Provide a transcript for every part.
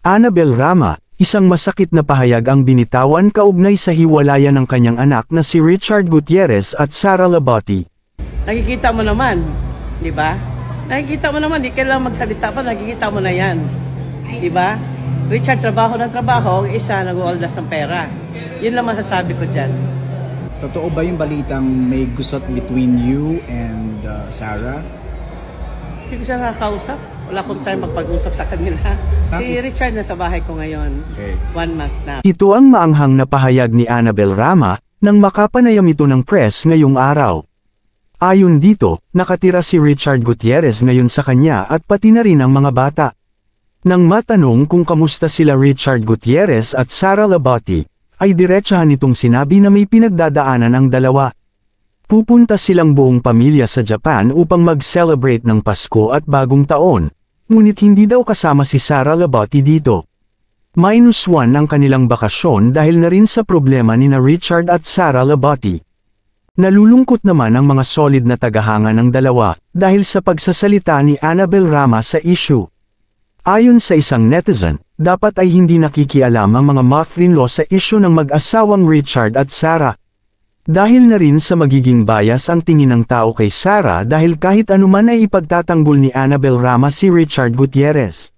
Annabel Rama, isang masakit na pahayag ang binitawan kaugnay sa hiwalayan ng kanyang anak na si Richard Gutierrez at Sara Labati. Nakikita mo naman, di ba? Nakikita mo naman, di kailangan magsalita pa, nakikita mo na yan. Di ba? Richard, trabaho ng trabaho, isa nag-uoldas ng pera. Yun lang masasabi ko dyan. Totoo ba yung balitang may gusot between you and Sara? Hindi ko siya nakakausap. Wala akong time magpag-usap sa kanila. Si Richard nasa bahay ko ngayon. Okay. 1 month na. Ito ang maanghang na pahayag ni Annabel Rama, nang makapanayam ito ng press ngayong araw. Ayon dito, nakatira si Richard Gutierrez ngayon sa kanya at pati na rin ang mga bata. Nang matanong kung kamusta sila Richard Gutierrez at Sara Labati, ay diretsahan itong sinabi na may pinagdadaanan ang dalawa. Pupunta silang buong pamilya sa Japan upang mag-celebrate ng Pasko at Bagong Taon, ngunit hindi daw kasama si Sara Labati dito. -1 ang kanilang bakasyon dahil na rin sa problema ni na Richard at Sara Labati. Nalulungkot naman ang mga solid na tagahanga ng dalawa dahil sa pagsasalita ni Annabel Rama sa issue. Ayon sa isang netizen, dapat ay hindi nakikialam ang mga mother-in-law sa issue ng mag-asawang Richard at Sara. Dahil na rin sa magiging bias ang tingin ng tao kay Sara dahil kahit anuman ay ipagtatanggol ni Annabel Rama si Richard Gutierrez.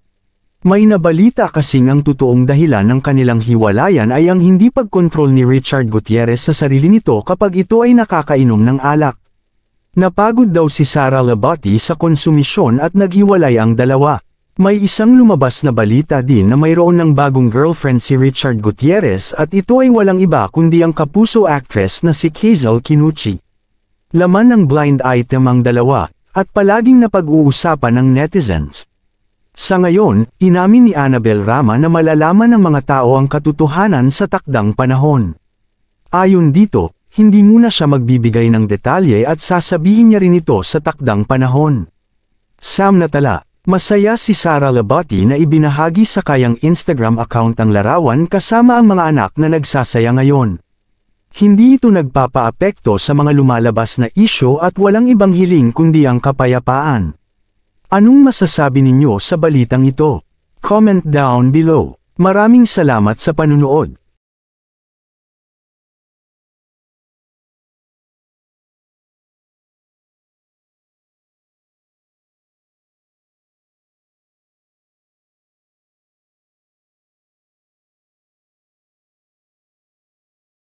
May nabalita kasing ang totoong dahilan ng kanilang hiwalayan ay ang hindi pagkontrol ni Richard Gutierrez sa sarili nito kapag ito ay nakakainom ng alak. Napagod daw si Sara Labati sa konsumisyon at naghiwalay ang dalawa. May isang lumabas na balita din na mayroon ng bagong girlfriend si Richard Gutierrez at ito ay walang iba kundi ang kapuso actress na si Hazel Kinuchi. Laman ng blind item ang dalawa, at palaging napag-uusapan ng netizens. Sa ngayon, inamin ni Annabel Rama na malalaman ng mga tao ang katotohanan sa takdang panahon. Ayon dito, hindi muna siya magbibigay ng detalye at sasabihin niya rin ito sa takdang panahon. Samantala, masaya si Sara Labati na ibinahagi sa kanyang Instagram account ang larawan kasama ang mga anak na nagsasaya ngayon. Hindi ito nagpapaapekto sa mga lumalabas na isyu at walang ibang hiling kundi ang kapayapaan. Anong masasabi ninyo sa balitang ito? Comment down below. Maraming salamat sa panunood.